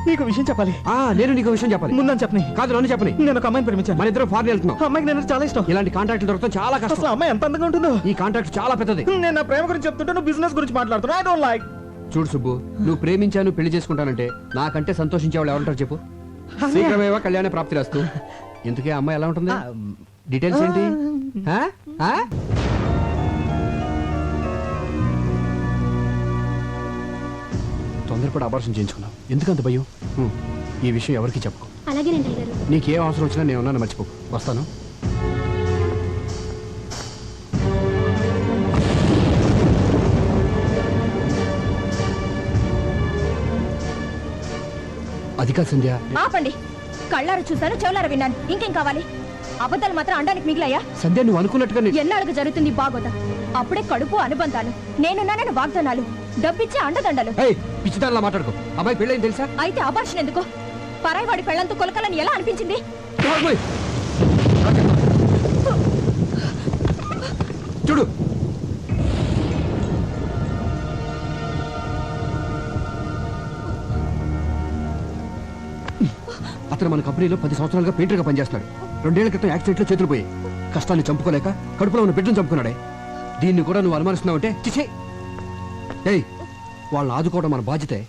నీకు విషయం చెప్పాలి. నేను నీకు విషయం చెప్పాలి. ముందని చెప్పని. కాదు, నన్ను చెప్పని. నేను ఒక అమ్మాయిని ప్రేమించాను. మన ఇద్దరు ఫారెన్ వెళ్తున్నాం. అమ్మాయికి నేను చాలా ఇష్టం. ఇలాంటి కాంట్రాక్ట్ దొరకడం చాలా కష్టం. అసలు అమ్మాయి ఎంత అందంగా ఉంటుందో. ఈ కాంట్రాక్ట్ చాలా పెద్దది. నేను నా ప్రేమ గురించి చెప్తుంటే నువ్వు బిజినెస్ గురించి మాట్లాడుతున్నా. I don't like. చూడు సుబ్బు, నువ్వు ప్రేమించాను పెళ్లి చేసుకుంటానంటే నాకంటే సంతోషించే వాళ్ళు ఎవరుంటారు చెప్పు? శీఘ్రమేవా కళ్యాణ ప్రాప్తి రాస్తూ. ఇంతకీ ఆ అమ్మాయి ఎలా ఉంటుంది? డీటెయిల్స్ ఏంటి? తొందరపడి అబార్షన్ చేయించుకున్నావు. ఎందుకంత భయం? ఈ విషయం ఎవరికి చెప్పకు. నీకేం అవసరం వచ్చినా నేను ఉన్నాను, మర్చిపోకు. వస్తాను. అది కాదు సంధ్య. ఆపండి. కళ్ళారు చూశాను, చెవులారు విన్నాను. ఇంకేం కావాలి? అబద్ధాలు మాత్రం అనడానికి మిగిలాయా? సంధ్య, నువ్వు అనుకున్నట్టుగా ఎన్నాళ్ళకు జరుగుతుంది బాగోదా? అప్పుడే కడుపు అనుబంధాలు, నేనున్నానని వాగ్దానాలు, డబ్బిచ్చే అండదండలు. పిచ్చిదానిలా మాట్లాడుకో. అబ్బాయి పెళ్ళైంది తెలుసా? అయితే అబార్షన్ ఎందుకు? పరాయివాడి పెళ్ళంతో కొలకలని ఎలా అనిపించింది? చూడు, అతను మన కంపెనీలో 10 సంవత్సరాలుగా పెయింటర్గా పనిచేస్తున్నాడు. 2 ఏళ్ల క్రితం యాక్సిడెంట్లో చేతులు పోయి కష్టాన్ని చంపుకోలేక కడుపులో ఉన్న బిడ్డను చంపుకున్నాడే. దీన్ని కూడా నువ్వు అనుమానిస్తున్నావంటే చిచే. వాళ్ళని ఆదుకోవడం మన బాధ్యతే.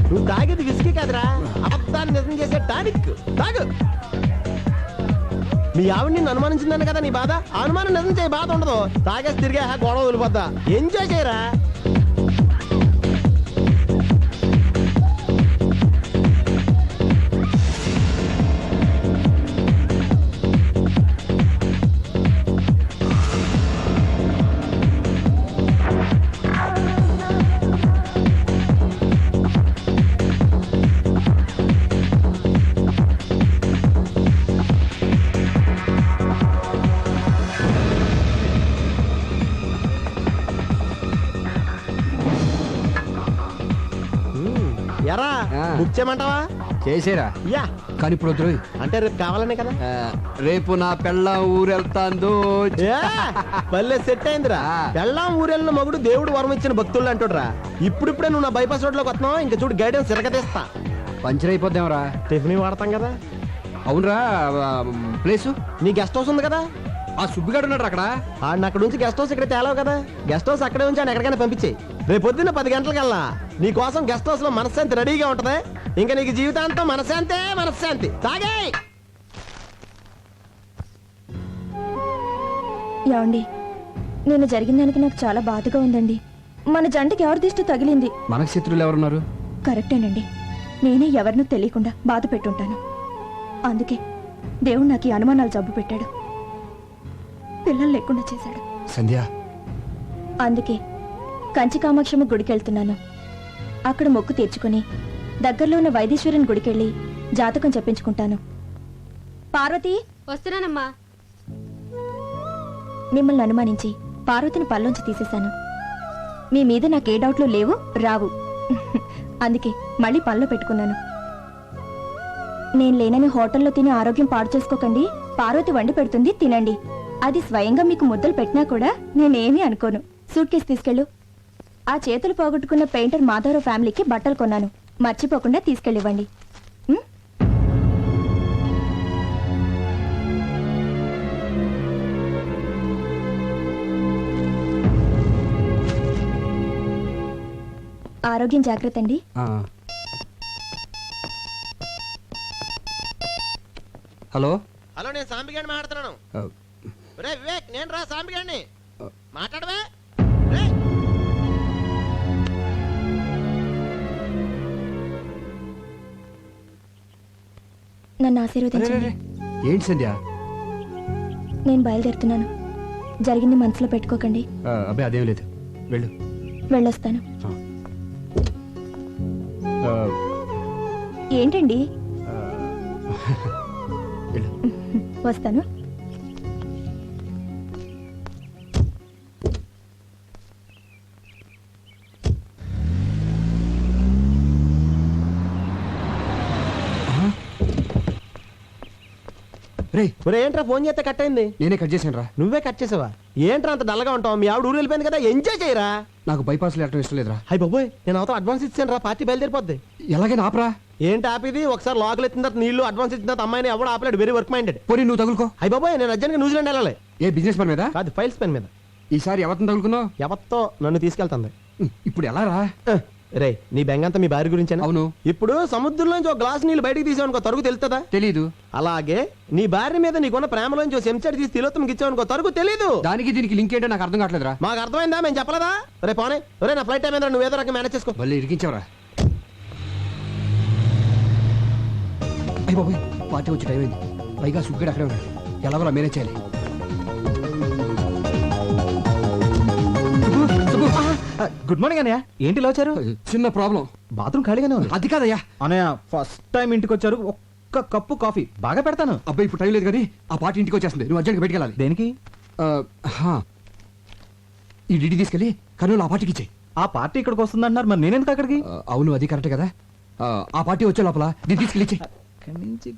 నువ్వు తాగేది విసికి కాదురా, అబద్ధాన్ని నిజం చేసే టానిక్. తాగు. మీ ఆవిడ నిన్ను అనుమానించిందని కదా నీ బాధ. అనుమానం నిజం చేయ బాధ ఉండదు. తాగేసి తిరిగే గొడవ వదిలిపోద్దా. ఎంజాయ్ చేయరా. ఎరా బుక్ చేయమంటావా? చేసేరా. యా. కానీ ఇప్పుడు వద్దు. అంటే రేపు కావాలనే కదా. రేపు నా పెళ్ళాం ఊరెళ్తాందో. పల్లె సెట్ అయిందిరా. పెళ్ళాం ఊరెళ్ళిన మగుడు దేవుడు వరం ఇచ్చిన భక్తులు అంటుడ్రా. ఇప్పుడిప్పుడే నువ్వు నా బైపాస్ రోడ్ లోకి వస్తున్నావు. ఇంకా చూడు గైడెన్స్ తిరగతీస్తా. పంచర్ అయిపోద్దాంరా. టిఫిన్ వాడతాం కదా. అవునరా. ప్లేసు నీ గెస్ట్ హౌస్ ఉంది కదా. ఆ సుబ్బిగాడు ఉన్నాడు అక్కడ. ఆడిని అక్కడ నుంచి గెస్ట్ హౌస్ ఇక్కడ తేలావు కదా. గెస్ట్ హౌస్ అక్కడే ఉంచి ఆయన ఎక్కడికైనా పంపించేయి. రేపు పొద్దున్న 10 గంటలకల్లా నీ కోసం గెస్ట్ హౌస్ లో మనశ్శాంతి రెడీగా ఉంటది. ఇంకా నీకు జీవితాంతం మనశ్శాంతే మనశ్శాంతి. తాగే. ఏమండి, నేను జరిగిన దానికి నాకు చాలా బాధగా ఉందండి. మన జంటకి ఎవరి దిష్టి తగిలింది? మనకు శత్రువులు ఎవరున్నారు? కరెక్టేనండి. నేనే ఎవరినూ తెలియకుండా బాధ పెట్టుంటాను. అందుకే దేవుడు నాకు ఈ అనుమానాలు జబ్బు పెట్టాడు, పిల్లలు లేకుండా చేశాడు. సంధ్య, అందుకే కంచి కామాక్షమ్మ గుడికెళ్తున్నాను. అక్కడ మొక్కు తీర్చుకుని దగ్గరలో ఉన్న వైదీశ్వరుని గుడికెళ్ళి జాతకం చెప్పించుకుంటాను. పార్వతి, వస్తున్నానమ్మా. మిమ్మల్ని అనుమానించి పార్వతిని పల్లోంచి తీసేశాను. మీ మీద నాకే డౌట్లు లేవు, రావు. అందుకే మళ్ళీ పనిలో పెట్టుకున్నాను. నేను లేనని హోటల్లో తిని ఆరోగ్యం పాడు చేసుకోకండి. పార్వతి వండి పెడుతుంది, తినండి. అది స్వయంగా మీకు ముద్దలు పెట్టినా కూడా నేనేమీ అనుకోను. సూట్ కేసు తీసుకెళ్ళు. ఆ చేతులు పోగొట్టుకున్న పెయింటర్ మాధవరావు ఫ్యామిలీకి బట్టలు కొన్నాను, మర్చిపోకుండా తీసుకెళ్ళివ్వండి. ఆరోగ్యం జాగ్రత్త అండి. హలో హలో, నేను సాంబిగాడిని మాట్లాడుతున్నాను. వివేక్, నేను రా సాంబిగాడిని. మాట్లాడవే. నన్ను ఆశీర్వదించండి. ఏంటి సంధ్య? నేను బయలుదేరుతున్నాను. జరిగింది మనసులో పెట్టుకోకండి. అబ్బాయి అదేం లేదు, వెళ్ళు. వెళ్ళొస్తాను. ఏంటండి? వస్తాను. రే ఒరే ఏంట్రా ఫోన్ చేస్తే కట్ అయింది. నేనే కట్ చేశాను రా. నువ్వే కట్ చేసావా? ఏంట్రా అంత డల్గా ఉంటావు? మీ ఆవిడ ఊరు వెళ్ళిపోయింది కదా, ఎంజాయ్ చేయరా. నాకు బైపాస్ లేటం ఇష్టం లేదురా. అయ్యి బాబోయ్, నేను అవతల అడ్వాన్స్ ఇచ్చాను రా, పార్టీ బయలుదేరిపోద్ది. ఎలాగైనా ఆపరా. ఏంటి ఆపిది? ఒకసారి లోకల్ ఎత్తిన తర్వాత నీళ్లు అడ్వాన్స్ ఇచ్చిన తర్వాత అమ్మాయిని ఎవడు ఆపలేడు. Very work minded. పోనీ నువ్వు తగులుకో. అయ్యి బాబోయ్, నేను అర్జెంట్గా న్యూజిలాండ్ వెళ్ళాలి. ఏ బిజినెస్ పని మీద? కాదు, ఫైల్స్ పెన్ మీద. ఈసారి ఎవరిని తగులుకున్నావు? ఎవత్తో నన్ను తీసుకెళ్తుంది. ఇప్పుడు ఎలా రా? రే, నీ బెంగంతా మీ భార్య గురించి. అవును. ఇప్పుడు సముద్రంలోంచి ఒక గ్లాస్ నీళ్ళు బయటికి తీసావనుకో తరుగు తెలుస్తుందా? తెలీదు. అలాగే నీ భార్య మీద నీకున్న ప్రేమలోంచి ఒక చెంచాడు తీసి తిలోత్తమకి ఇచ్చావనుకో తరుగు తెలీదు. దానికి దీనికి లింక్ ఏంటో నాకు అర్థం కావట్లేదురా. మాకు అర్థమైందా? మేము చెప్పలేదా? రే పోనే, రే నా ఫ్లైట్ టైం ఏంద్రా, నువ్వు ఏదో రకం మేనేజ్ చేసుకో. మళ్ళీ ఇరికించావరా. అయ్యి బాబోయ్, పార్టీ వచ్చి టైం అయింది. పైగా సుగ్గడు అక్కడే ఉన్నాడు. ఎలాగోలా మేనేజ్ చేయాలి. గుడ్ మార్నింగ్ అన్నయ్య. ఏంటి ఇలా వచ్చారు? చిన్న ప్రాబ్లం. బాత్రూమ్ ఖాళీగానే ఉంది. అది కాదయ్యా. అన్నయ్య ఫస్ట్ టైం ఇంటికి వచ్చారు, ఒక్క కప్పు కాఫీ బాగా పెడతాను. అబ్బాయి ఇప్పుడు టైం లేదు కానీ ఆ పార్టీ ఇంటికి వచ్చేస్తుంది. నువ్వు అర్జెంట్గా బయటికి వెళ్ళాలి. దేనికి? ఈ డిడి తీసుకెళ్ళి కర్నూలు ఆ పార్టీకి ఇచ్చేయి. ఆ పార్టీ ఇక్కడికి వస్తుంది అంటున్నారు, మరి నేనెందుకు అక్కడికి? అవును, అది కరెక్ట్ కదా. ఆ పార్టీ వచ్చే లోపల దీన్ని తీసుకెళ్ళి ఇచ్చేయి. అక్కడి నుంచి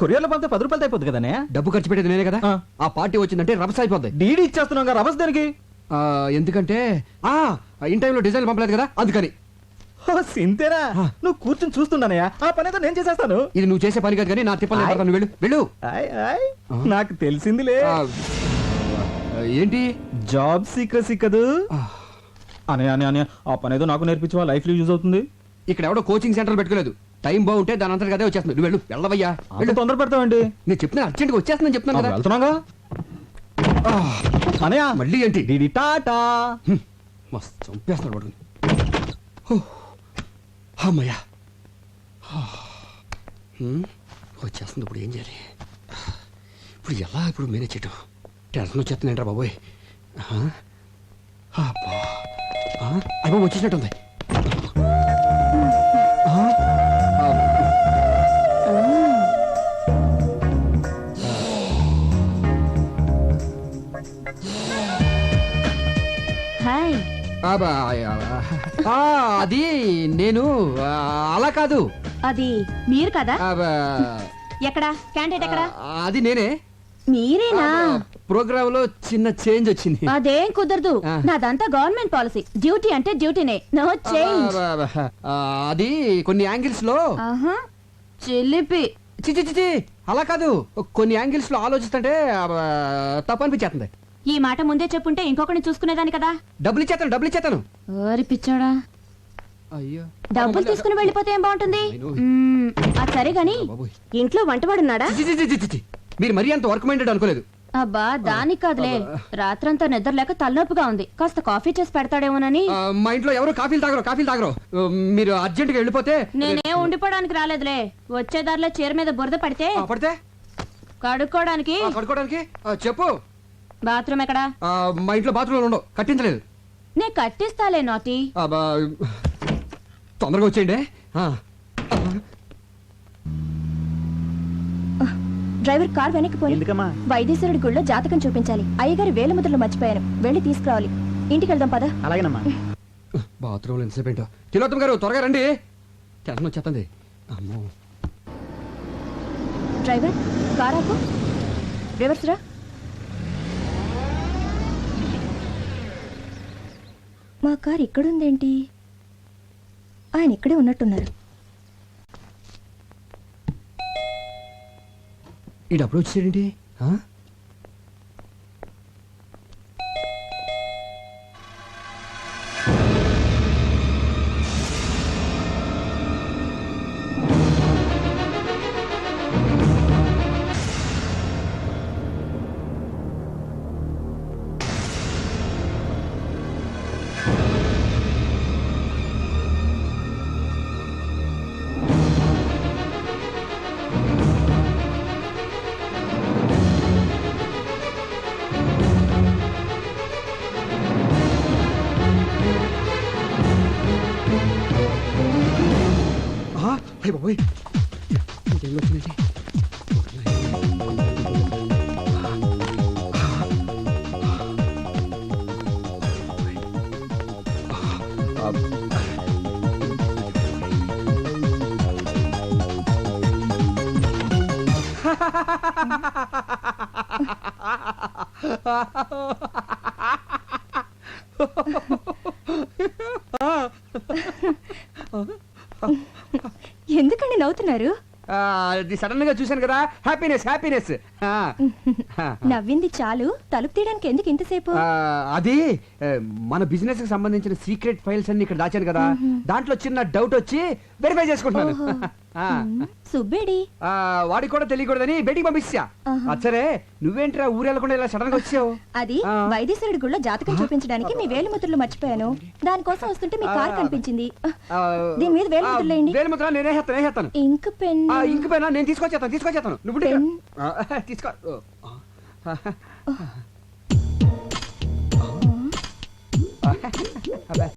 కొరియర్లో పంపితే 10 రూపాయలతో అయిపోద్ది కదా అన్నయ్య. డబ్బు ఖర్చు పెట్టేది నేనే కదా. ఆ. ఆ పార్టీ వచ్చిందంటే రభస అయిపోద్ది. డీడీ ఇచ్చేస్తున్నాం కదా, రవస్ దానికి. ఎందుకంటే ఇన్ టైంలో డిజైన్ పంపలేదు కదా, అందుకని. సింతేరా? నువ్వు కూర్చొని చూస్తుండనయ్యా, ఆ పని అయితే నేను చేసేస్తాను. ఇది నువ్వు చేసే పని కాదు కానీ నా తిప్పలు నేను పడతాను. వెళ్ళు వెళ్ళు. ఆయ్, ఆయ్. నాకు తెలిసిందిలే. ఏంటి? జాబ్ సీక్రెసీ కదూ. అనే అనే అనే ఆ పని ఏదో నాకు నేర్పించవా, లైఫ్ లో యూజ్ అవుతుంది. ఇక్కడ ఎవడో కోచింగ్ సెంటర్ పెట్టుకోలేదు. టైం బాగుంటే దాని అంతా అదే వచ్చేస్తుంది. నువ్వు వెళ్ళు. వెళ్ళవయ్యా. వెళ్ళు, తొందర పెడతావండి. నేను చెప్తున్నా అర్జెంట్గా వచ్చేస్తుందని చెప్తున్నాను కదా. వెళ్తున్నాగా అనయ్య. మళ్ళీ ఏంటి? డీడీ టాటా. మస్తు చంపేస్తున్నాడు వాడు. అమ్మయ్యా, వచ్చేస్తుంది. ఇప్పుడు ఏం చేయాలి? ఇప్పుడు ఎలా ఇప్పుడు మేనేజ్ చేయటం? టెన్షన్ వచ్చేస్తుందంటారా బాబోయ్. అయ్యో వచ్చేసినట్టుంది. హాయ్. అది నేను అలా కాదు. అది మీరు కదా? ఎక్కడా క్యాండిడేట్ ఎక్కడా? అది నేనే. మీరేనా? ప్రోగ్రామ్ లో చిన్న చేంజ్ వచ్చింది. అదేం కుదరదు. నాదంతా గవర్నమెంట్ పాలసీ. డ్యూటీ అంటే డ్యూటీనే, నో చేంజ్. అది కొన్ని యాంగిల్స్ లో చిలిపి. చిచి అలా కాదు. కొన్ని యాంగిల్స్ లో ఆలోచిస్తుంటే తప్పు అనిపించేస్తుంది. ఈ మాట ముందే చెప్పుంటే ఇంకొకరిని చూసుకునేదాని కదా. డబ్బులు ఇచ్చేస్తాను. ఓరి పిచ్చోడా, అయ్యో డబ్బులు తీసుకుని వెళ్ళిపోతే ఏం బాగుంటుంది? అది సరే గాని ఇంట్లో వంటవాడున్నాడా? చి. మీరు మరీ అంత వర్క్ మైండెడ్ అనుకోలేదు. అబ్బా దానికి కాదులే, రాత్రంతా నిద్రలేక తలనొప్పిగా ఉంది. కాస్త కాఫీ చేసి పెడతాడేమోనని. మా ఇంట్లో ఎవరు కాఫీలు తాగరు. మీరు అర్జెంట్ గా వెళ్ళిపోతే. నేనేం ఉండిపోవడానికి రాలేదులే. వచ్చేదారిలో చీర మీద బురద పడితే పడితే కడుక్కోవడానికి. కడుక్కోవడానికి చెప్పు. బాత్రూమ్ ఎక్కడా? మా ఇంట్లో బాత్రూమ్ ఉండవు, కట్టించలేదు. నే కట్టిస్తాలే నాటి. తొందరగా వచ్చేయండి. డ్రైవర్ కార్ వెనక్కి పోయి. ఎందుకమ్మా? వైద్యశ్వరుడి గుళ్ళో జాతకం చూపించాలి. అయ్యగారి వేల ముద్రలు మర్చిపోయాను, వెళ్ళి తీసుకురావాలి. ఇంటికి వెళ్దాం పద. అలాగేనమ్మా. బాత్రూమ్ ఎంతసేపు ఏంటో. తిలోత్తమ గారు త్వరగా రండి, టెన్షన్ వచ్చేస్తుంది. అమ్మో. డ్రైవర్ కార్ ఆపు. రివర్స్ రా. మా కార్ ఇక్కడుందేంటి? ఆయన ఇక్కడే ఉన్నట్టున్నారు. ఈ డబ్బులు వచ్చేసేంటి? అయ్య బాబోయ్, ఇంకేం వచ్చిందండి? ఎందుకండి నవ్వుతున్నారు? అది సడన్ గా చూశాను కదా, హ్యాపీనెస్ హ్యాపీనెస్. నవ్వింది చాలు, తలుపు తీయడానికి ఎందుకు ఇంతసేపు? అది మన బిజినెస్ కి సంబంధించిన సీక్రెట్ ఫైల్స్ అన్ని ఇక్కడ దాచాను కదా, దాంట్లో చిన్న డౌట్ వచ్చి వెరిఫై చేసుకుంటున్నాను. ఓహో. సుబ్బేడి? వాడికి కూడా తెలియకూడదని బయటికి పంపించా. ఆహా. సరే నువ్వేంట్రా ఊరు వెళ్ళకుండా ఇలా సడన్ గా వచ్చావు? అది ఆ. వైద్యశ్వరుడి గుళ్ళో జాతకం చూపించడానికి మీ వేలిముద్రలు మర్చిపోయాను. దానికోసం వస్తుంటే మీ కార్ కనిపించింది. దీని మీద వేలిముద్రలు వేయండి. వేలిముద్ర నేనే హేస్తాను. ఇంక్ పెన్. ఇంక పైన నేను తీసుకొచ్చేస్తాను నువ్వు పెన్. తీసుకో.